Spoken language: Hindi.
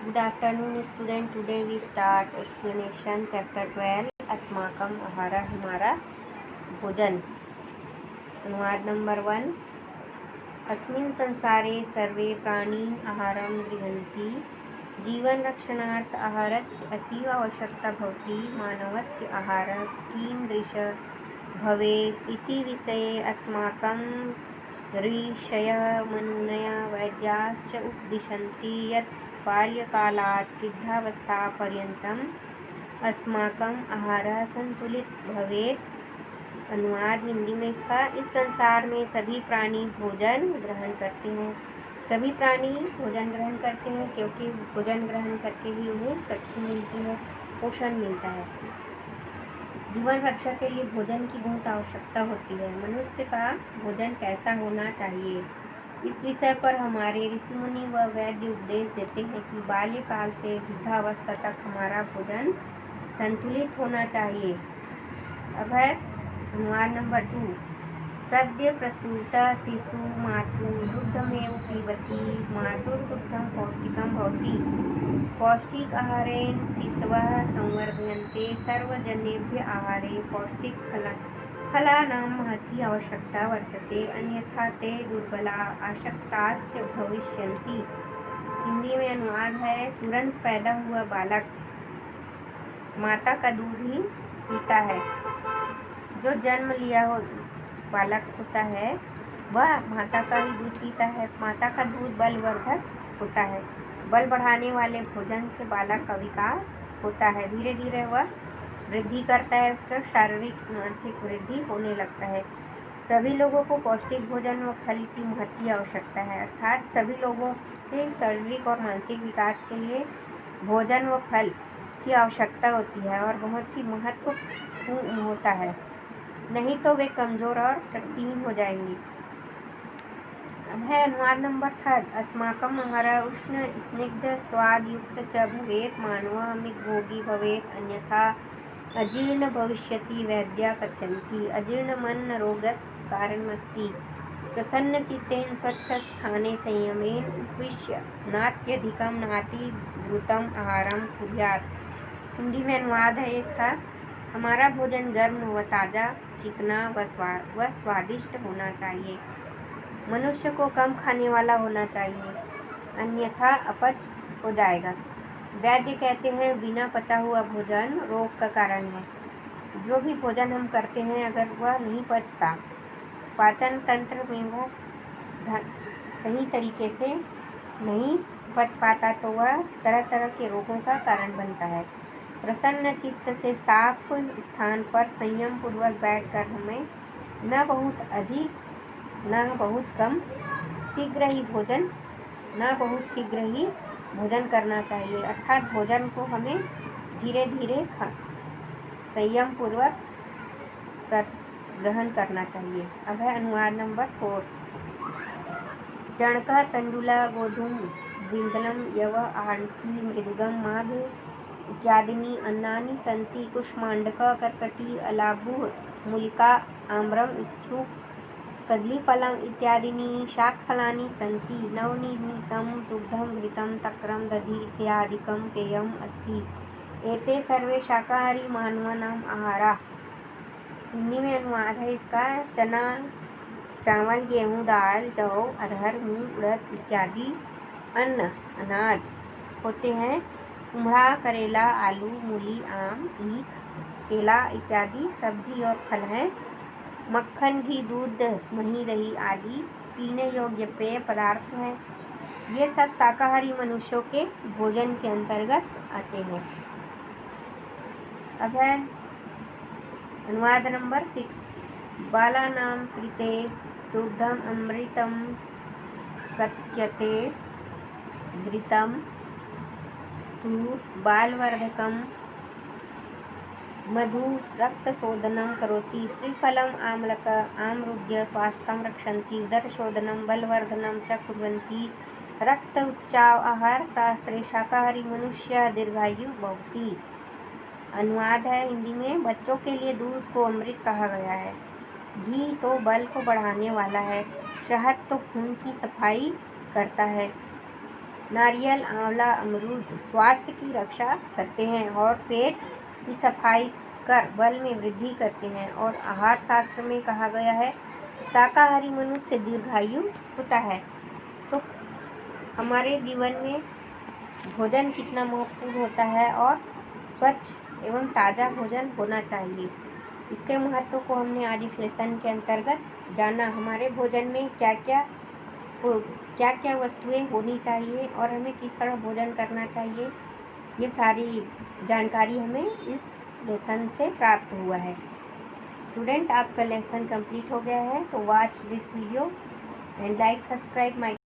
Good afternoon, student. Today we start explanation chapter 12 अस्माकम आहारा हमारा भोजन। अनुवाद नंबर 1। अस्मिन् संसारे सर्वे प्राणी आहारं गृह्णन्ति। जीवन रक्षणार्थ आहारस्य अतीव आवश्यकता भवति। मानवस्य आहारः कीदृशः भवेत् इति विषये अस्माकं ऋषयः मुनयः वैद्याश्च उपदिशन्ति यत् बाल्यकालात् वृद्धावस्थापर्यन्तम् अस्माकं आहारः संतुलित भवेत्। अनुवाद हिंदी में इसका। इस संसार में सभी प्राणी भोजन ग्रहण करते हैं। सभी प्राणी भोजन ग्रहण करते हैं क्योंकि भोजन ग्रहण करके ही उन्हें शक्ति मिलती है, पोषण मिलता है। जीवन रक्षा के लिए भोजन की बहुत आवश्यकता होती है। मनुष्य का भोजन कैसा होना चाहिए, इस विषय पर हमारे ऋषि मुनि व वैद्य उपदेश देते हैं कि बाल्यकाल से वृद्धावस्था तक हमारा भोजन संतुलित होना चाहिए। अब है अनुवाद नंबर 2। सद्य प्रसूत शिशु मातुः दुग्धमेव पिबति। मातुर्दुग्धं पौष्टिकं भवति। पौष्टिक आहारेण शिशवः संवर्धन्ते। सर्वजनेभ्यः आहारे पौष्टिकफलानां महती आवश्यकता वर्तते, अन्यथा ते दुर्बला अशक्ताश्च भविष्यन्ति। हिंदी में अनुवाद है। तुरंत पैदा हुआ बालक माता का दूध ही पीता है। जो जन्म लिया हो बालक होता है वह माता का ही दूध पीता है। माता का दूध बलवर्धक होता है। बल बढ़ाने वाले भोजन से बालक का विकास होता है। धीरे धीरे वह वृद्धि करता है, उसका शारीरिक मानसिक वृद्धि होने लगता है। सभी लोगों को पौष्टिक भोजन व फल की महती आवश्यकता है, अर्थात सभी लोगों के शारीरिक और मानसिक विकास के लिए भोजन व फल की आवश्यकता होती है और बहुत ही महत्वपूर्ण होता है, नहीं तो वे कमजोर और शक्तिहीन हो जाएंगे। अब है अनुवाद नंबर 3। अस्माकम् आहारः उष्ण स्निग्ध स्वादयुक्त च भवेत्। मानवः मितभोगी भवेत्, अन्यथा अजीर्ण भविष्यति। वैद्याः कथयन्ति अजीर्णमन्न रोगस्य कारणमस्ति। प्रसन्नचित्तेन स्वच्छस्थाने संयमेन उपविश्य नात्यधिकं नातिद्रुतं आहारं कुर्यात्। हिंदी में अनुवाद है इसका। हमारा भोजन गर्म व ताज़ा, चिकना व स्वादिष्ट होना चाहिए। मनुष्य को कम खाने वाला होना चाहिए, अन्यथा अपच हो जाएगा। वैद्य कहते हैं बिना पचा हुआ भोजन रोग का कारण है। जो भी भोजन हम करते हैं अगर वह नहीं पचता, पाचन तंत्र में वह सही तरीके से नहीं पच पाता तो वह तरह तरह के रोगों का कारण बनता है। प्रसन्न चित्त से साफ स्थान पर संयम पूर्वक बैठकर हमें न बहुत अधिक न बहुत कम शीघ्र ही भोजन करना चाहिए, अर्थात भोजन को हमें धीरे धीरे संयम पूर्वक ग्रहण करना चाहिए। अब है अनुवाद नंबर 4। चणकः तण्डुलः गोधूम द्विदलं यव आण्की मृदगं माघ इत्यादीनि अन्नानि सन्ति। कुष्माण्डकः कर्कटी अलाबुः मूलिका आम्रम् इक्षु कदलीफलम् इत्यादीनि शाकफलानि सन्ति। नवनीतं दुग्धं घृतं तक्रं दधि इत्यादिकं पेयम् अस्ति। एते सर्वे शाकाहारी मानवानाम् आहाराः। हिंदी में अनुवाद है इसका। चना, चावल, गेहूँ, दाल, जौ, अरहर, मूंग, उड़द इत्यादि अनाज होते हैं। कुम्हड़ा, करेला, आलू, मूली, आम, ईख, केला इत्यादि सब्जी और फल हैं। मक्खन, घी, दूध, मही, दही आदि पीने योग्य पेय पदार्थ हैं। ये सब शाकाहारी मनुष्यों के भोजन के अंतर्गत आते हैं। अब है अनुवाद नंबर 6। बालानां कृते दुग्धम् अमृतं कथ्यते। घृतं तु बालवर्धकं। मधु रक्तशोधनं करोति। श्रीफलम् आम्लकम् आमृत्य स्वास्थ्यं रक्षन्ति। उदरशोधनं बलवर्धनं च कुर्वन्ति। रक्त उच्चाव आहार शास्त्रे शाकाहारी मनुष्य दीर्घायु भवति। अनुवाद है हिंदी में। बच्चों के लिए दूध को अमृत कहा गया है। घी तो बल को बढ़ाने वाला है। शहद तो खून की सफाई करता है। नारियल, आंवला, अमरूद स्वास्थ्य की रक्षा करते हैं और पेट की सफाई कर बल में वृद्धि करते हैं। और आहार शास्त्र में कहा गया है शाकाहारी मनुष्य दीर्घायु होता है। तो हमारे जीवन में भोजन कितना महत्वपूर्ण होता है और स्वच्छ एवं ताज़ा भोजन होना चाहिए, इसके महत्व को हमने आज इस लेसन के अंतर्गत जाना। हमारे भोजन में क्या क्या वस्तुएं होनी चाहिए और हमें किस तरह भोजन करना चाहिए, ये सारी जानकारी हमें इस लेसन से प्राप्त हुआ है। स्टूडेंट, आपका लेसन कंप्लीट हो गया है, तो watch this video and like subscribe my